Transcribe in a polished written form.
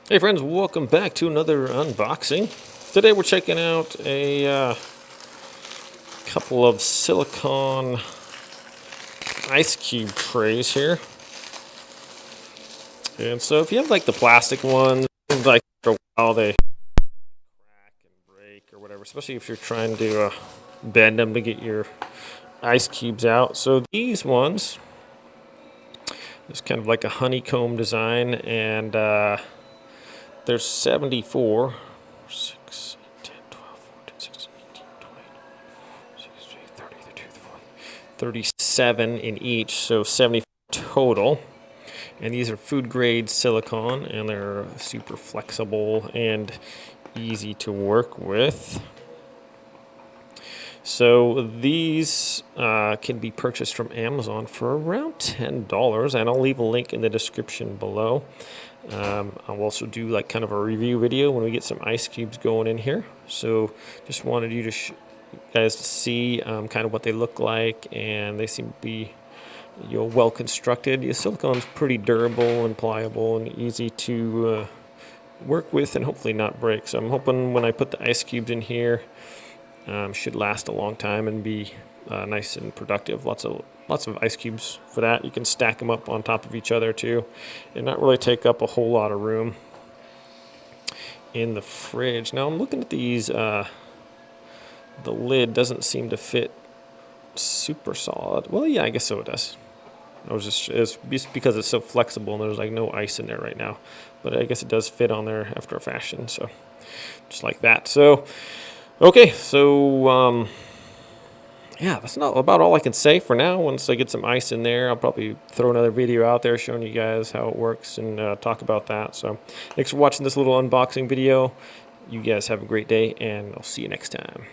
Hey friends, welcome back to another unboxing. Today we're checking out a couple of silicone ice cube trays here. And so if you have like the plastic ones, like after a while they crack and break or whatever, especially if you're trying to bend them to get your ice cubes out. So these ones, it's kind of like a honeycomb design, and there's 74, 6, 10, 12, 14, 16, 18, 20, 37 in each, so 70 total. And these are food grade silicone, and they're super flexible and easy to work with. So these can be purchased from Amazon for around $10, and I'll leave a link in the description below. I'll also do like kind of a review video when we get some ice cubes going in here. So just wanted you guys to see kind of what they look like, and they seem to be well constructed. The silicone's pretty durable and pliable and easy to work with, and hopefully not break. So I'm hoping when I put the ice cubes in here, should last a long time and be nice and productive. Lots of ice cubes for that. You can stack them up on top of each other too, and not really take up a whole lot of room in the fridge. Now I'm looking at these. The lid doesn't seem to fit super solid. Well, yeah, I guess so it does. It's just because it's so flexible and there's like no ice in there right now, but I guess it does fit on there after a fashion. So just like that. So okay, so yeah, that's not about all I can say for now. Once I get some ice in there, I'll probably throw another video out there showing you guys how it works and talk about that. So thanks for watching this little unboxing video. You guys have a great day, and I'll see you next time.